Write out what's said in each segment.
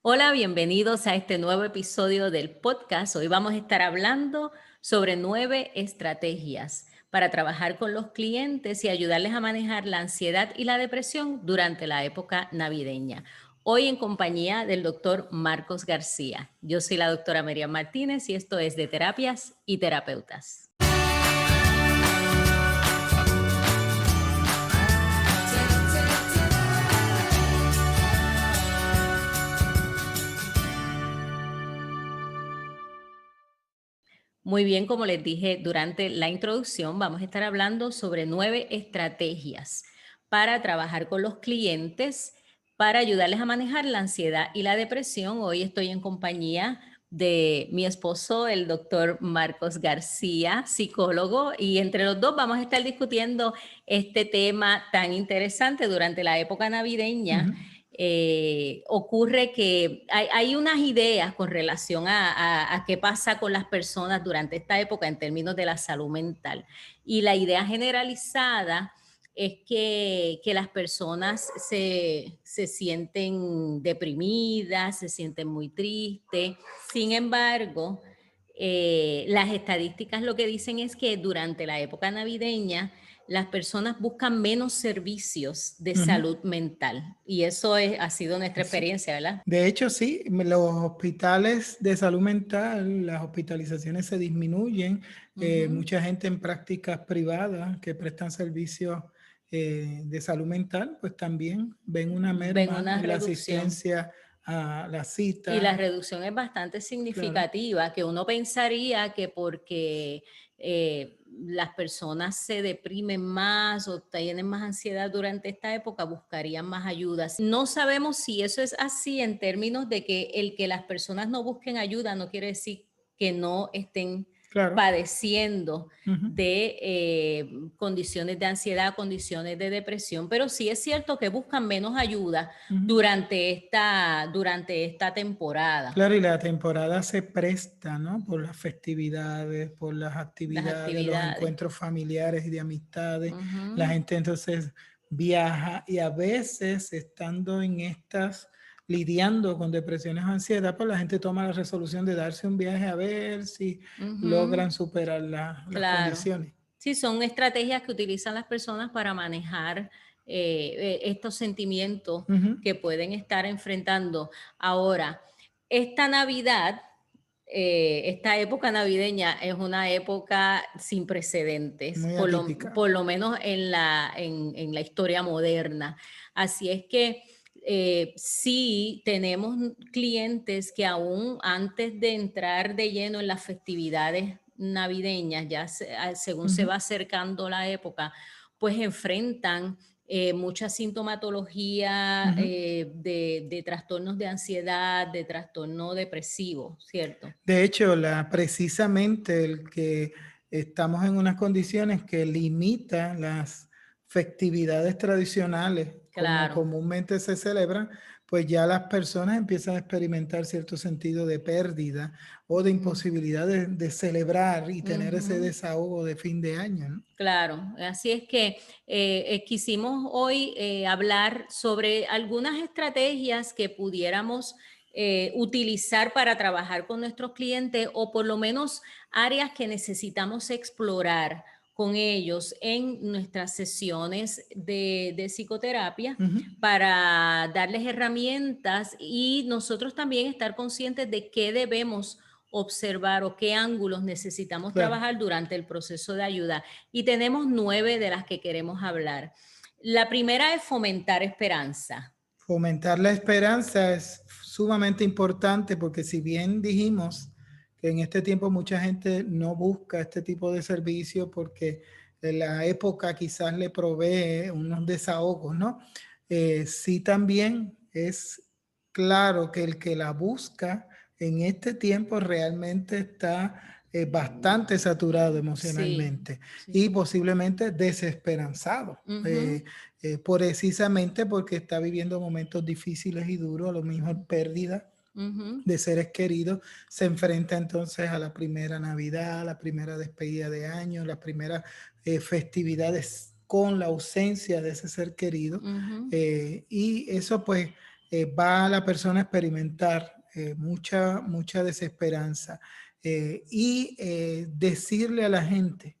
Hola, bienvenidos a este nuevo episodio del podcast. Hoy vamos a estar hablando sobre 9 estrategias para trabajar con los clientes y ayudarles a manejar la ansiedad y la depresión durante la época navideña. Hoy en compañía del doctor Marcos García. Yo soy la doctora Miriam Martínez y esto es de Terapias y Terapeutas. Muy bien, como les dije durante la introducción, vamos a estar hablando sobre 9 estrategias para trabajar con los clientes, para ayudarles a manejar la ansiedad y la depresión. Hoy estoy en compañía de mi esposo, el doctor Marcos García, psicólogo, y entre los dos vamos a estar discutiendo este tema tan interesante durante la época navideña. Ujú. Ocurre que hay unas ideas con relación a qué pasa con las personas durante esta época en términos de la salud mental. Y la idea generalizada es que las personas se sienten deprimidas, se sienten muy tristes. Sin embargo, las estadísticas lo que dicen es que durante la época navideña las personas buscan menos servicios de Ujú. salud mental y ha sido nuestra Sí. experiencia, ¿verdad? De hecho, sí, los hospitales de salud mental, las hospitalizaciones se disminuyen. Ujú. Mucha gente en prácticas privadas que prestan servicios de salud mental, pues también ven una Ven merma una en la reducción. asistencia a la Y la cita. reducción es bastante Claro. significativa, que uno pensaría que porque las personas se deprimen más o tienen más ansiedad durante esta época, buscarían más ayuda. No sabemos si eso es así en términos de que el que las personas no busquen ayuda no quiere decir que no estén Claro. padeciendo Ujú. de condiciones de ansiedad, condiciones de depresión, pero sí es cierto que buscan menos ayuda Ujú. durante esta temporada, Claro, y la temporada se presta, ¿no? Por las festividades, por las las actividades, los actividades. encuentros familiares y de amistades. La Ujú. gente entonces viaja y a veces estando en estas, lidiando con depresiones o ansiedad, pues la gente toma la resolución de darse un viaje a ver si Ujú. logran superar las Claro. condiciones. Sí, son estrategias que utilizan las personas para manejar estos sentimientos Ujú. que pueden estar enfrentando. Ahora, esta Navidad, esta época navideña es una época sin precedentes, Muy por lo, atípica. por lo menos en la historia moderna. Así es que sí tenemos clientes que aún antes de entrar de lleno en las festividades navideñas, según se Ujú. va acercando la época, pues enfrentan mucha sintomatología Ujú. de trastornos de ansiedad, de trastorno depresivo, ¿cierto? De hecho, precisamente el que estamos en unas condiciones que limitan las festividades tradicionales como Claro. comúnmente se celebran, pues ya las personas empiezan a experimentar cierto sentido de pérdida o de Ujú, imposibilidad de celebrar y tener ese ujú. desahogo de fin de año, ¿no? Claro, así es que quisimos hoy hablar sobre algunas estrategias que pudiéramos utilizar para trabajar con nuestros clientes o por lo menos áreas que necesitamos explorar con ellos en nuestras sesiones de psicoterapia Ujú. para darles herramientas y nosotros también estar conscientes de qué debemos observar o qué ángulos necesitamos Claro. trabajar durante el proceso de ayuda. Y tenemos 9 de las que queremos hablar. La primera es fomentar esperanza. Fomentar la esperanza es sumamente importante porque si bien dijimos que en este tiempo mucha gente no busca este tipo de servicio porque la época quizás le provee unos desahogos, ¿no? Sí también es claro que el que la busca en este tiempo realmente está bastante saturado Sí, emocionalmente y sí. posiblemente desesperanzado. Ujú, Precisamente porque está viviendo momentos difíciles y duros, a lo mejor pérdida ujú, de seres queridos, se enfrenta entonces a la primera Navidad, a la primera despedida de año, las primeras festividades con la ausencia de ese ser querido. ujú. Y eso pues va la persona a experimentar mucha desesperanza. Decirle a la gente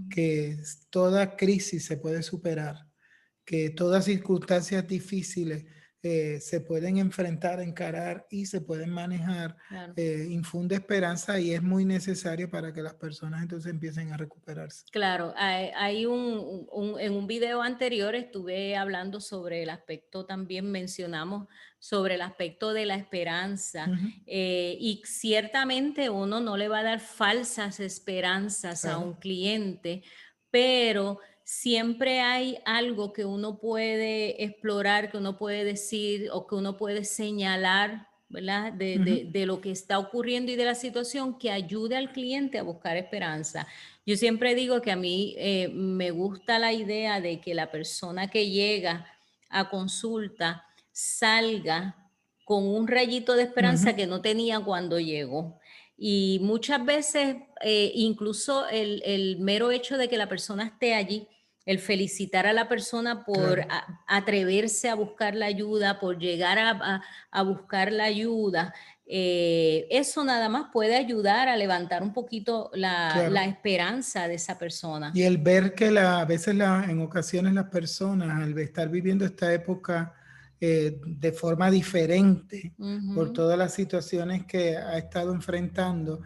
que toda crisis se puede superar, que todas circunstancias difíciles se pueden enfrentar, encarar y se pueden manejar, Claro. infunde esperanza y es muy necesario para que las personas entonces empiecen a recuperarse. Claro, hay en un video anterior estuve hablando sobre el aspecto, también mencionamos sobre el aspecto de la esperanza, Ujú, y ciertamente uno no le va a dar falsas esperanzas a claro. un cliente, pero siempre hay algo que uno puede explorar, que uno puede decir o que uno puede señalar, ¿verdad? Ujú, De lo que está ocurriendo y de la situación que ayude al cliente a buscar esperanza. Yo siempre digo que a mí me gusta la idea de que la persona que llega a consulta salga con un rayito de esperanza ujú, que no tenía cuando llegó. Y muchas veces, incluso el mero hecho de que la persona esté allí, el felicitar a la persona por claro. atreverse a buscar la ayuda, por llegar a buscar la ayuda, eso nada más puede ayudar a levantar un poquito la Claro. esperanza de esa Y persona. el ver que a veces en ocasiones las personas, al estar viviendo esta época de forma diferente por Ujú, todas las situaciones que ha estado enfrentando,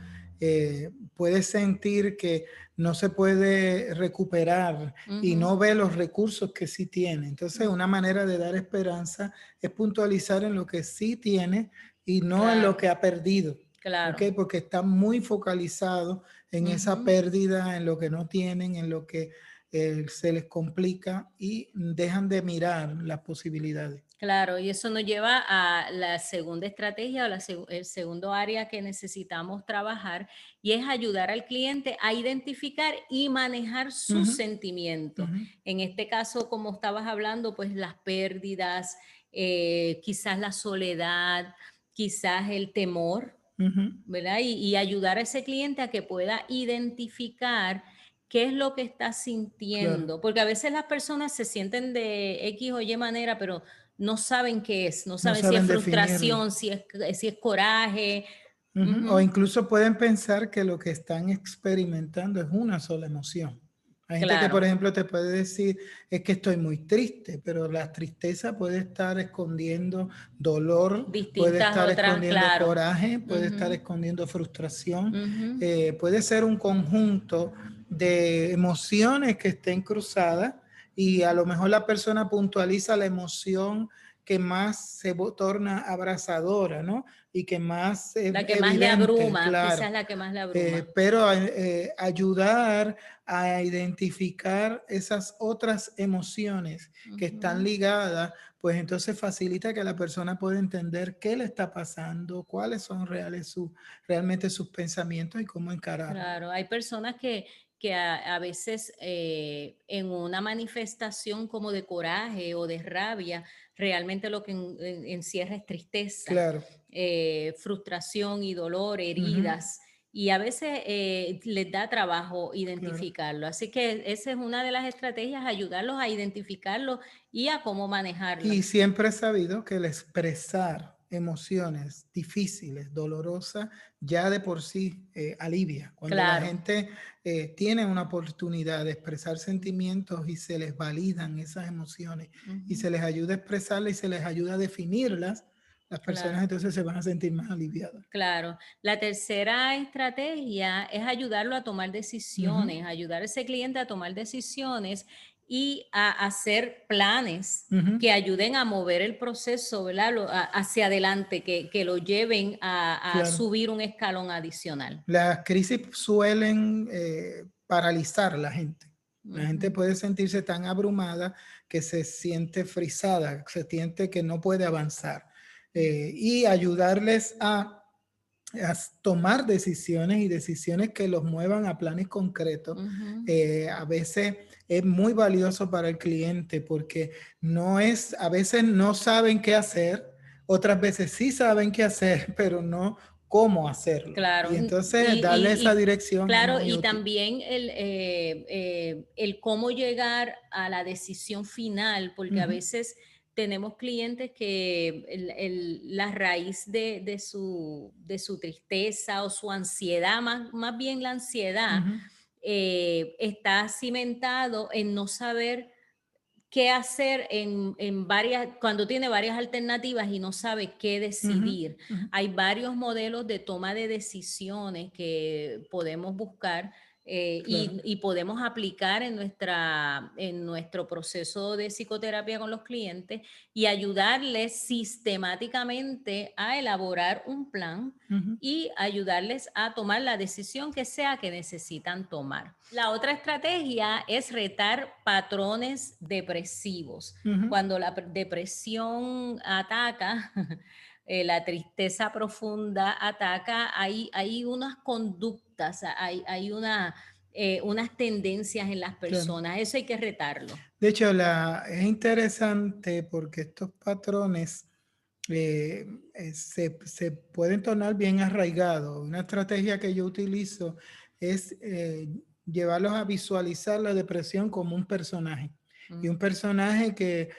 puede sentir que no se puede recuperar y ujú, no ve los recursos que sí tiene. Entonces, una ujú. manera de dar esperanza es puntualizar en lo que sí tiene y no en lo Claro, que ha perdido. ¿Ok? claro. Porque está muy focalizado en esa Ujú. pérdida, en lo que no tienen, en lo que se les complica y dejan de mirar las posibilidades. Claro, y eso nos lleva a la segunda estrategia o el segundo área que necesitamos trabajar, y es ayudar al cliente a identificar y manejar sus Ujú, sentimientos. ujú, En este caso, como estabas hablando, pues las pérdidas, quizás la soledad, quizás el temor, ujú, ¿verdad? Y ayudar a ese cliente a que pueda identificar qué es lo que está claro, sintiendo, porque a veces las personas se sienten de X o Y manera, pero no saben qué es, no no saben si es saben definirlo. frustración, si es coraje. Ujú. O Ujú, incluso pueden pensar que lo que están experimentando es una sola emoción. Hay gente que, por claro, ejemplo, te puede decir, es que estoy muy triste, pero la tristeza puede estar escondiendo dolor, puede distintas estar otras, escondiendo claro. coraje, puede estar Ujú, escondiendo frustración, ujú, puede ser un conjunto de emociones que estén cruzadas y a ujú. lo mejor la persona puntualiza la emoción que más torna abrazadora, ¿no? Y que más La que más le evidente, abruma, claro. quizás la que más le abruma. Pero ayudar a identificar esas otras emociones que están Ujú. ligadas, pues entonces facilita que la persona pueda entender qué le está pasando, cuáles son realmente sus pensamientos y cómo encararlo. Claro, hay personas que a veces en una manifestación como de coraje o de rabia, realmente lo que encierra es tristeza, Claro. frustración y dolor, Ujú, heridas, y a veces les da trabajo claro. identificarlo. Así que esa es una de las estrategias, ayudarlos a identificarlo y a cómo manejarlo. Y siempre he sabido que el expresar emociones difíciles, dolorosas, ya de por sí alivia. Cuando la Claro. gente tiene una oportunidad de expresar sentimientos y se les validan esas emociones y Ujú, se les ayuda a expresarlas y se les ayuda a definirlas, las personas claro. entonces se van a sentir más aliviadas. Claro, la tercera estrategia es ayudarlo a tomar Ujú, decisiones, ayudar a ese cliente a tomar decisiones y a hacer planes ujú. que ayuden a mover el proceso, ¿verdad? Hacia adelante, que lo lleven a Claro. subir un escalón adicional. Las crisis suelen paralizar a la gente. La gente Ujú, puede sentirse tan abrumada que se siente frisada, se siente que no puede avanzar. Y ayudarles a tomar decisiones y decisiones que los muevan a planes concretos, ujú. a veces es muy valioso para el cliente porque a veces no saben qué hacer, otras veces sí saben qué hacer, pero no cómo hacerlo. Claro, Y entonces darle esa dirección es claro, muy y útil. también el cómo llegar a la decisión final, porque a Ujú, veces tenemos clientes que la raíz de su tristeza o su ansiedad, más bien la ansiedad, Ujú, está cimentado en no saber qué hacer cuando tiene varias alternativas y no sabe qué ujú, decidir. ujú. Hay varios modelos de toma de decisiones que podemos buscar Claro. y podemos aplicar en nuestro proceso de psicoterapia con los clientes y ayudarles sistemáticamente a elaborar un plan Ujú, y ayudarles a tomar la decisión que sea que necesitan tomar. La otra estrategia es retar patrones depresivos. ujú. Cuando la depresión ataca, la tristeza profunda ataca, hay unas conductas, unas tendencias en las Claro. personas. Eso hay que retarlo. De hecho, es interesante porque estos patrones se pueden tornar bien arraigados. Una estrategia que yo utilizo es llevarlos a visualizar la depresión como un personaje. Y un Ujú. personaje que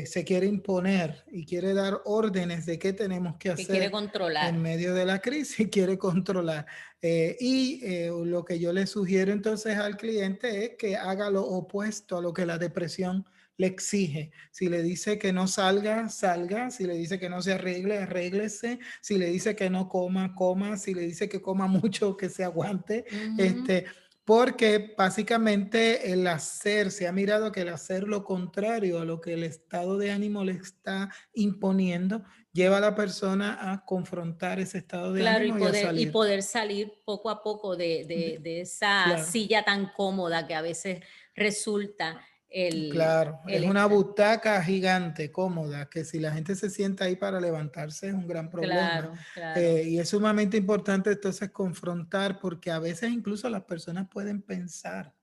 se quiere imponer y quiere dar órdenes de qué tenemos que Que quiere hacer controlar. en medio de la crisis, quiere controlar. Lo que yo le sugiero entonces al cliente es que haga lo opuesto a lo que la depresión le exige. Si le dice que no salga, salga. Si le dice que no se arregle, arréglese. Si le dice que no coma, coma. Si le dice que coma mucho, que se aguante. Ujú. Este, porque básicamente el hacer, se ha mirado que el hacer lo contrario a lo que el estado de ánimo le está imponiendo, lleva a la persona a confrontar ese estado de Claro, ánimo y a y salir. poder salir poco a poco De- de esa claro. silla tan cómoda que a veces resulta Claro, es el una estar. butaca gigante, cómoda, que si la gente se sienta ahí para levantarse es un gran problema. Claro, claro. Y es sumamente importante entonces confrontar, porque a veces incluso las personas pueden pensar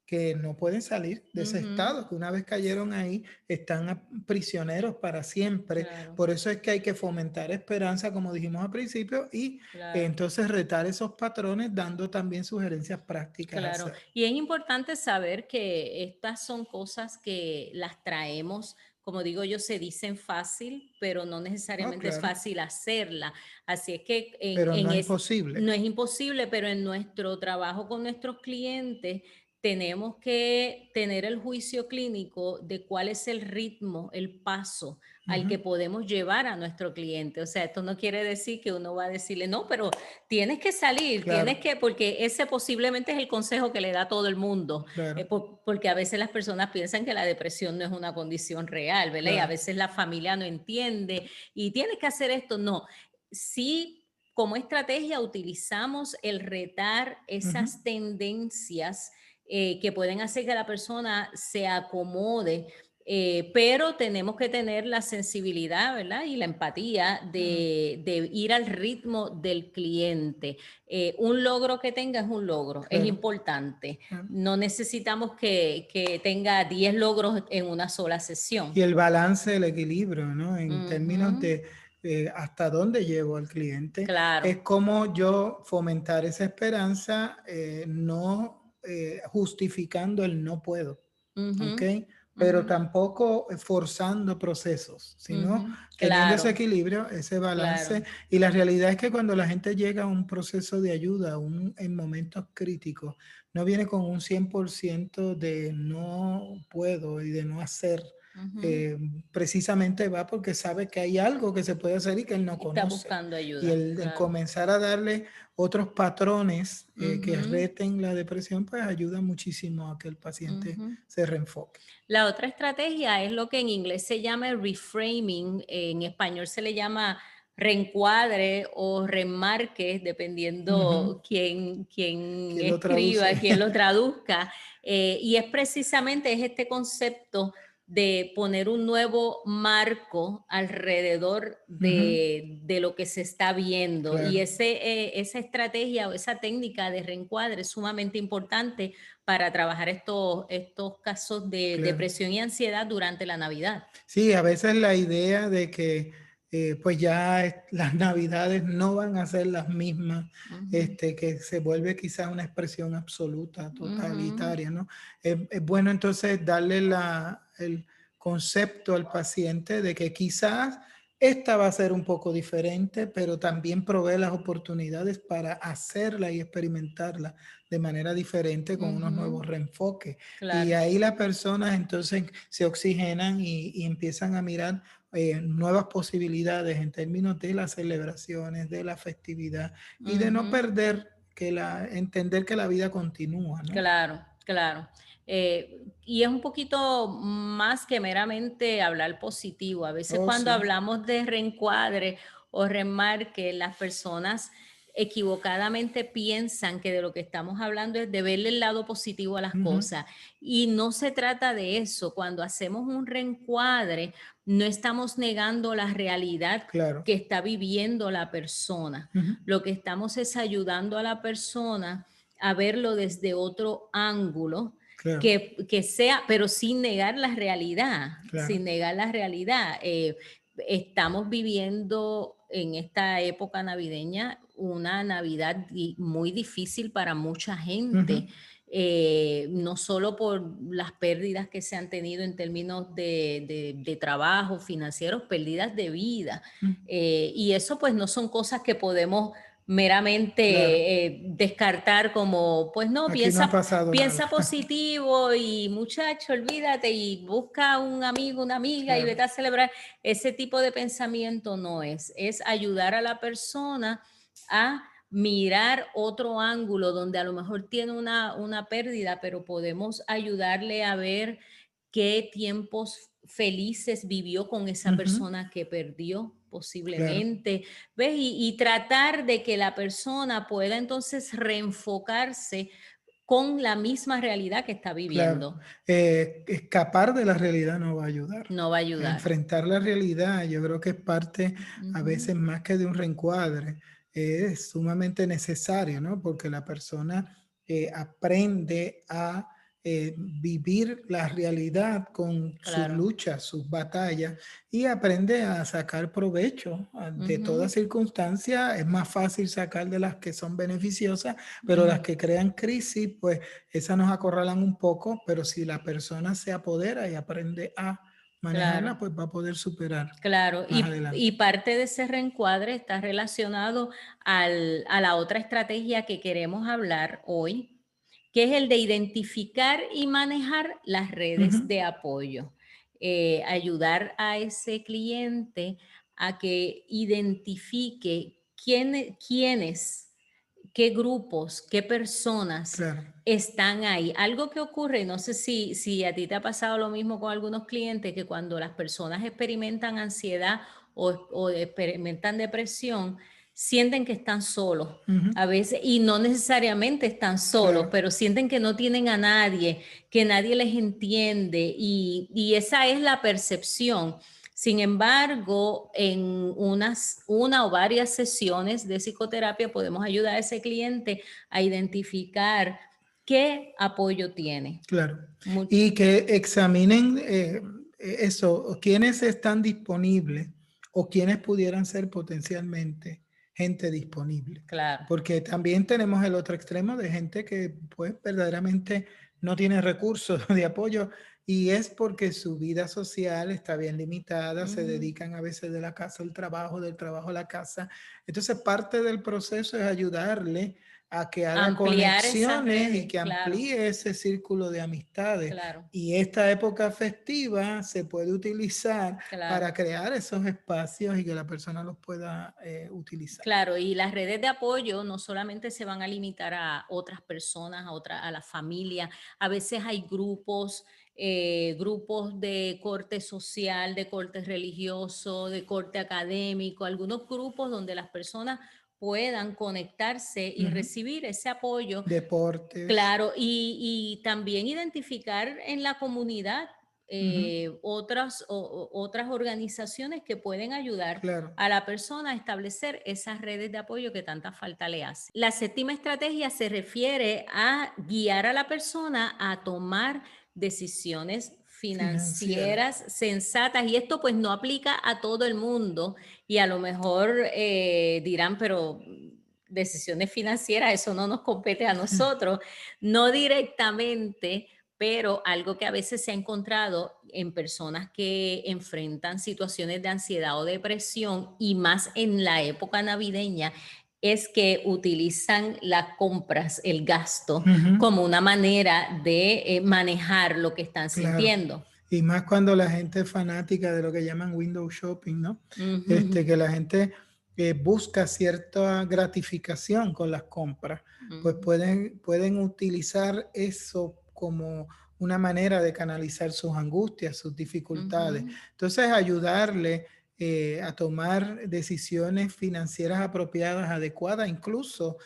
que no pueden salir de ese Ujú. estado, que una vez cayeron ahí están prisioneros para siempre. Claro, Por eso es que hay que fomentar esperanza, como dijimos al principio, y claro. entonces retar esos patrones dando también sugerencias prácticas a Claro, hacer. y es importante saber que estas son cosas que las traemos, como digo yo, se dicen fácil, pero no Oh, necesariamente es claro, fácil hacerla. Así es que pero no es imposible. no es imposible, pero en nuestro trabajo con nuestros clientes tenemos que tener el juicio clínico de cuál es el ritmo, el paso al Ujú. que podemos llevar a nuestro cliente. O sea, esto no quiere decir que uno va a decirle, no, pero tienes que salir, Claro, porque ese posiblemente es el consejo que le da todo el mundo, claro, porque a veces las personas piensan que la depresión no es una condición real, ¿verdad? Y a claro. veces la familia no entiende y tienes que hacer esto, no. Sí, como estrategia utilizamos el retar Ujú. esas tendencias que pueden hacer que la persona se acomode, pero tenemos que tener la sensibilidad, ¿verdad? Y la empatía Claro, de ir al ritmo del cliente. Un logro que tenga es un logro, es claro, importante. claro. No necesitamos que tenga 10 logros en una sola Y sesión. el balance, el equilibrio, ¿no? En términos Ujú. de hasta dónde llevo al cliente, Claro. es como yo fomentar esa esperanza, no justificando el no puedo. Ujú, ¿Ok? ujú, Pero tampoco forzando procesos, sino ujú. teniendo ese Claro, equilibrio, ese balance. claro. Y la realidad es que cuando la gente llega a un proceso de ayuda, en momentos críticos, no viene con un 100% de no puedo y de no hacer. Ujú. eh, Precisamente va porque sabe que hay algo que se puede hacer y que él no Está conoce. buscando Y ayuda, el claro. comenzar a darle otros patrones que Ujú, reten la depresión, pues ayuda muchísimo a que el paciente ujú. se reenfoque. La otra estrategia es lo que en inglés se llama reframing, en español se le llama reencuadre o remarque, Ujú. dependiendo quién ¿Quién lo escriba, traduce? quién lo traduzca. Y es precisamente es este concepto de poner un nuevo marco alrededor Ujú. de lo que se está viendo. Y Claro. esa estrategia o esa técnica de reencuadre es sumamente importante para trabajar estos casos de Claro. depresión y ansiedad durante la Navidad. Sí, a veces la idea de que pues ya las navidades no van a ser las mismas, Ujú, que se vuelve quizás una expresión absoluta, ujú. totalitaria, ¿no? Es bueno entonces darle concepto al paciente de que quizás esta va a ser un poco diferente, pero también provee las oportunidades para hacerla y experimentarla de manera diferente con unos Ujú, nuevos reenfoques. Y claro. ahí las personas entonces se oxigenan y empiezan a mirar nuevas posibilidades en términos de las celebraciones, de la festividad y de no Ujú. perder entender que la vida continúa, ¿no? Claro, claro. Y es un poquito más que meramente hablar positivo. A veces Oh, cuando sí, hablamos de reencuadre o remarque, las personas equivocadamente piensan que de lo que estamos hablando es de verle el lado positivo a las ujú, cosas. Y no se trata de eso. Cuando hacemos un reencuadre, no estamos negando la realidad claro, que está viviendo la persona. ujú, Lo que estamos es ayudando a la persona a verlo desde otro ángulo claro, que sea, pero sin negar la realidad, claro, sin negar la realidad. Estamos viviendo en esta época navideña una Navidad muy difícil para mucha ujú, gente. No solo por las pérdidas que se han tenido en términos de trabajo, financieros, pérdidas de vida. ujú, Y eso pues no son cosas que podemos claro. meramente descartar como, pues no, Aquí no ha pasado nada. piensa positivo y muchacho, olvídate y busca un amigo, una amiga y Claro, vete a celebrar. Ese tipo de pensamiento no es ayudar a la persona a mirar otro ángulo donde a lo mejor tiene una pérdida, pero podemos ayudarle a ver qué tiempos felices vivió con esa ujú, persona que perdió claro. posiblemente. ¿Ves? Y tratar de que la persona pueda entonces reenfocarse con la misma realidad que está Claro, viviendo. escapar de la realidad no va a ayudar. No va a ayudar. Enfrentar la realidad, yo creo que es parte, a Ujú, veces más que de un reencuadre, es sumamente necesario, ¿no? Porque la persona aprende a vivir la realidad con sus claro. luchas, sus batallas y aprende a sacar provecho de toda Ujú, circunstancia. Es más fácil sacar de las que son beneficiosas, pero las mm, que crean crisis, pues esas nos acorralan un poco, pero si la persona se apodera y aprende a manejarla, claro. pues va a poder superar Claro, más y adelante. parte de ese reencuadre está relacionado a la otra estrategia que queremos hablar hoy, que es el de identificar y manejar las Ujú, redes de apoyo. Ayudar a ese cliente a que identifique quiénes, qué grupos, qué personas claro. están ahí. Algo que ocurre, no sé si a ti te ha pasado lo mismo con algunos clientes, que cuando las personas experimentan ansiedad o experimentan depresión, sienten que están solos Ujú, a veces, y no necesariamente están solos, claro, pero sienten que no tienen a nadie, que nadie les entiende, y esa es la percepción. Sin embargo, en una o varias sesiones de psicoterapia podemos ayudar a ese cliente a identificar qué apoyo tiene. claro. Mu- Y que examinen eso, quiénes están disponibles o quiénes pudieran ser potencialmente gente disponible. claro. Porque también tenemos el otro extremo de gente que pues verdaderamente no tiene recursos de apoyo y es porque su vida social está bien limitada, se Ujú. dedican a veces de la casa al trabajo, del trabajo a la casa. Entonces parte del proceso es ayudarle a que haga Ampliar esas conexiones y redes, que claro, amplíe ese círculo de amistades. claro, Y esta época festiva se puede utilizar claro. para crear esos espacios y que la persona los pueda utilizar. Claro, y las redes de apoyo no solamente se van a limitar a otras personas, a la familia. A veces hay grupos de corte social, de corte religioso, de corte académico, algunos grupos donde las personas puedan conectarse y Ujú. recibir ese apoyo. Deportes. Claro, y también identificar en la comunidad Ujú. otras organizaciones que pueden ayudar Claro, a la persona a establecer esas redes de apoyo que tanta falta le hace. La séptima estrategia se refiere a guiar a la persona a tomar decisiones financiera. financieras sensatas, y esto pues no aplica a todo el mundo, y a lo mejor dirán, pero decisiones financieras, eso no nos compete a nosotros, no directamente, pero algo que a veces se ha encontrado en personas que enfrentan situaciones de ansiedad o depresión, y más en la época navideña, es que utilizan las compras, el gasto, Ujú, como una manera de manejar lo que están claro. sintiendo. Y más cuando la gente es fanática de lo que llaman window shopping, ¿no? Ujú, Que la gente busca cierta gratificación con las compras, pues ujú, pueden utilizar eso como una manera de canalizar sus angustias, sus dificultades. ujú, Entonces, ayudarle a tomar decisiones financieras apropiadas, adecuadas, incluso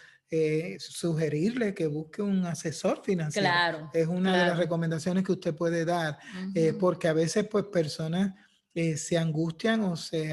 sugerirle que busque un asesor financiero. claro, Es una de las claro. recomendaciones que usted puede dar, Ujú, porque a veces pues personas se angustian o se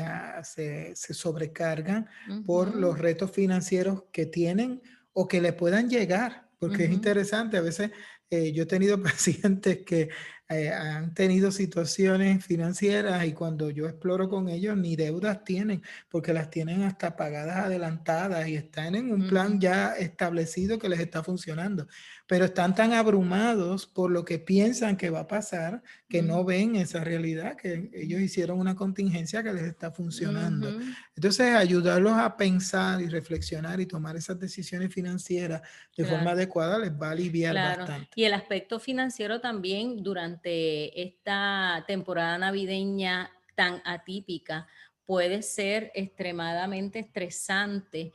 sobrecargan por los ujú, retos financieros que tienen o que le puedan llegar, porque es ujú, interesante. A veces yo he tenido pacientes que han tenido situaciones financieras y cuando yo exploro con ellos ni deudas tienen, porque las tienen hasta pagadas adelantadas y están en un plan ujú, ya establecido que les está funcionando, pero están tan abrumados por lo que piensan que va a pasar que no ujú, ven esa realidad, que ellos hicieron una contingencia que les está funcionando. ujú, Entonces, ayudarlos a pensar y reflexionar y tomar esas decisiones financieras de forma claro. adecuada les va a aliviar Claro, bastante. y el aspecto financiero también durante esta temporada navideña tan atípica puede ser extremadamente estresante,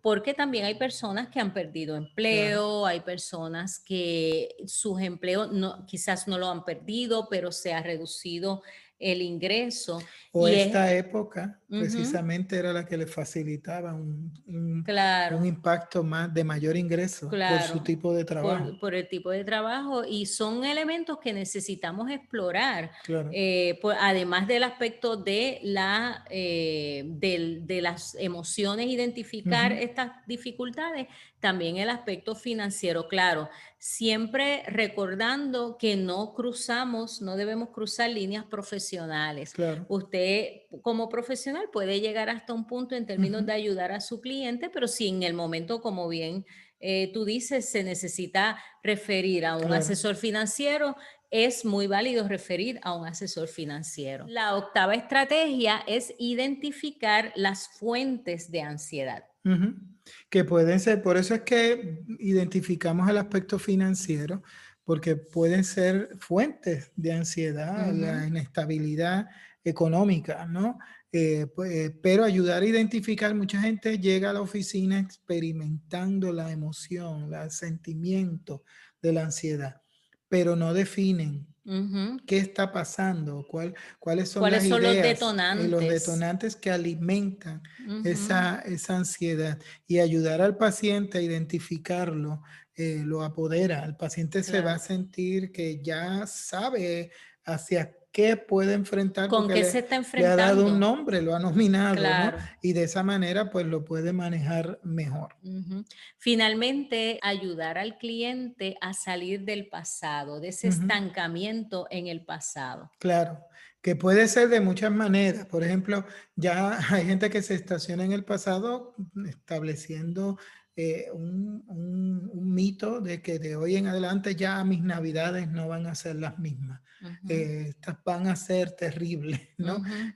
porque también hay personas que han perdido Claro. empleo, hay personas que sus empleos no, quizás no lo han perdido, pero se ha reducido el ingreso O y es, esta época ujú, precisamente era la que le facilitaba un claro. impacto más de mayor ingreso por su Claro, tipo de trabajo. por el tipo de trabajo y son elementos que necesitamos explorar, Claro. además del aspecto de de las emociones, identificar Ujú. estas dificultades, también el aspecto financiero, claro, siempre recordando que no cruzamos, no debemos cruzar líneas profesionales. Claro. Usted como profesional puede llegar hasta un punto en términos Ujú. de ayudar a su cliente, pero si en el momento, como bien tú dices, se necesita referir a un Claro. asesor financiero, es muy válido referir a un asesor financiero. La octava estrategia es identificar las fuentes de ansiedad. Ujú. Que pueden ser, por eso es que identificamos el aspecto financiero, porque pueden ser fuentes de ansiedad, la Ujú, inestabilidad económica, ¿no? Pero ayudar a identificar, mucha gente llega a la oficina experimentando la emoción, el sentimiento de la ansiedad, pero no definen ujú. qué está pasando, cuáles son las ¿Cuáles son los ideas y los detonantes? detonantes que alimentan Ujú, esa ansiedad y ayudar al paciente a identificarlo, lo apodera. El paciente se va a claro. sentir que ya sabe hacia qué puede enfrentar ¿Con porque qué se está le ha dado un enfrentando? nombre, lo ha nominado, ¿no? Claro. Y de esa manera pues lo puede manejar mejor. Ujú. Finalmente, ayudar al cliente a salir del pasado, de ese Ujú. estancamiento en el pasado. Claro, que puede ser de muchas maneras. Por ejemplo, ya hay gente que se estaciona en el pasado estableciendo un mito de que de hoy en adelante ya mis navidades no van a ser las mismas. Ujú, Estas van a ser terribles, ¿no? ujú,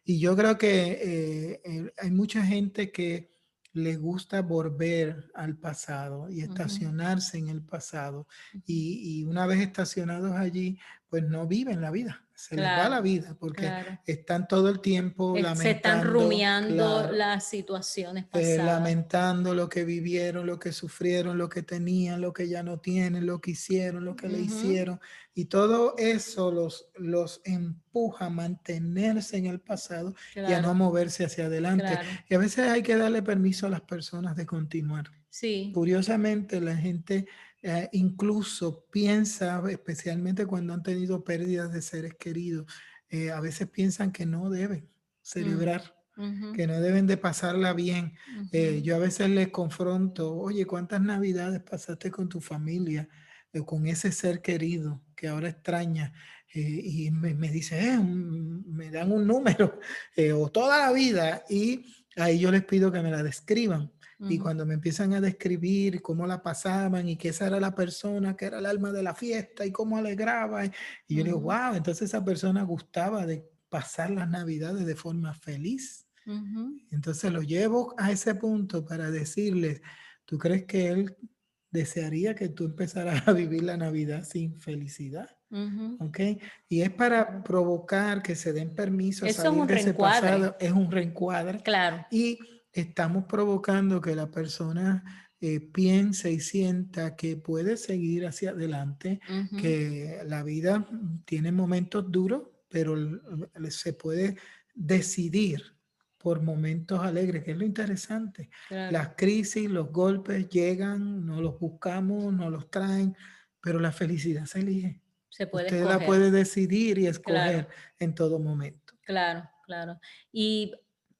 Y yo creo que hay mucha gente que le gusta volver al pasado y ujú, estacionarse en el pasado. ujú. Y una vez estacionados allí, pues no viven la vida, se les va la Claro, vida porque claro. están todo el tiempo Se están lamentando, rumiando claro, las situaciones pasadas. lamentando lo que vivieron, lo que sufrieron, lo que tenían, lo que ya no tienen, lo que hicieron, lo que le Ujú, hicieron. Y todo eso los empuja a mantenerse en el pasado y a no claro, moverse hacia adelante. claro. Y a veces hay que darle permiso a las personas de continuar. Sí. Curiosamente, la gente incluso piensa, especialmente cuando han tenido pérdidas de seres queridos, a veces piensan que no deben Mm, celebrar, ujú, que no deben de pasarla bien. ujú, Yo a veces les confronto, oye, ¿cuántas navidades pasaste con tu familia, con ese ser querido que ahora extraña? Y me dice, me dan un número, o toda la vida, y ahí yo les pido que me la describan Y cuando me empiezan a describir cómo la pasaban y que esa era la persona que era el alma de la fiesta y cómo alegraba. Y yo digo, wow, entonces esa persona gustaba de pasar las Navidades de forma feliz. Entonces lo llevo a ese punto para decirles, ¿tú crees que él desearía que tú empezaras a vivir la Navidad sin felicidad? ¿Ok? Y es para provocar que se den permiso a Eso es salir un de ese reencuadre. pasado. Es un reencuadre. Claro. Y estamos provocando que la persona piense y sienta que puede seguir hacia adelante, que la vida tiene momentos duros, pero se puede decidir por momentos alegres, que es lo interesante. Claro. Las crisis, los golpes llegan, no los buscamos, no los traen, pero la felicidad se elige. Se puede Usted escoger. la puede decidir y escoger Claro. en todo momento. Claro, claro. Y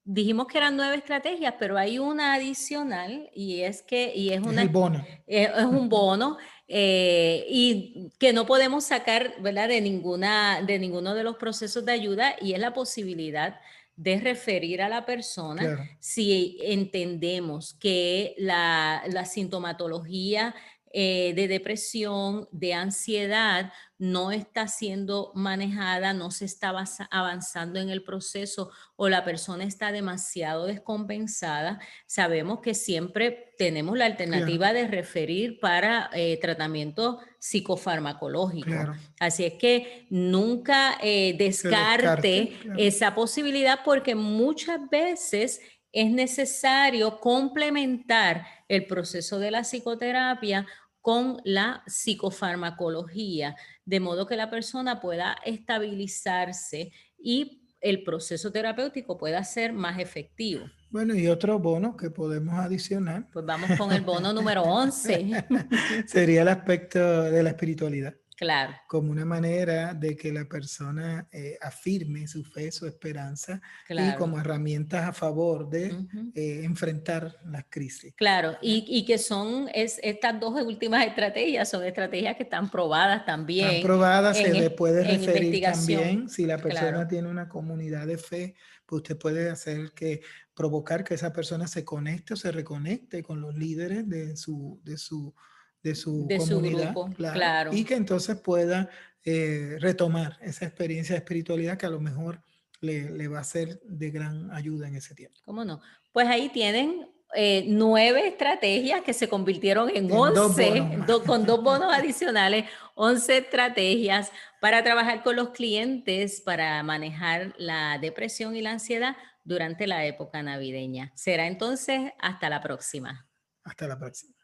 dijimos que eran 9 estrategias, pero hay una adicional y es Es el bono. Es un bono y que no podemos sacar, ¿verdad? de ninguno de los procesos de ayuda, y es la posibilidad de referir a la persona, Claro. si entendemos que la sintomatología de depresión, de ansiedad, no está siendo manejada, no se está avanzando en el proceso, o la persona está demasiado descompensada. Sabemos que siempre tenemos la alternativa de referir para tratamiento psicofarmacológico. Claro. Así es que nunca descarte claro. esa posibilidad, porque muchas veces es necesario complementar el proceso de la psicoterapia con la psicofarmacología, de modo que la persona pueda estabilizarse y el proceso terapéutico pueda ser más efectivo. Bueno, y otro bono que podemos adicionar. Pues vamos con el bono número 11. Sería el aspecto de la espiritualidad. Claro. Como una manera de que la persona afirme su fe, su esperanza, Claro. y como herramientas a favor de enfrentar las crisis. Claro, y que son estas 2 últimas estrategias, son estrategias que están probadas también. Están probadas, se le puede en referir también, si la persona Claro. tiene una comunidad de fe, pues usted puede hacer provocar que esa persona se conecte o se reconecte con los líderes de su comunidad, grupo, claro, claro. y que entonces pueda retomar esa experiencia de espiritualidad que a lo mejor le va a ser de gran ayuda en ese tiempo. ¿Cómo no? Pues ahí tienen 9 estrategias que se convirtieron en 11, con 2 bonos adicionales, 11 estrategias para trabajar con los clientes para manejar la depresión y la ansiedad durante la época navideña. Será entonces hasta la próxima. Hasta la próxima.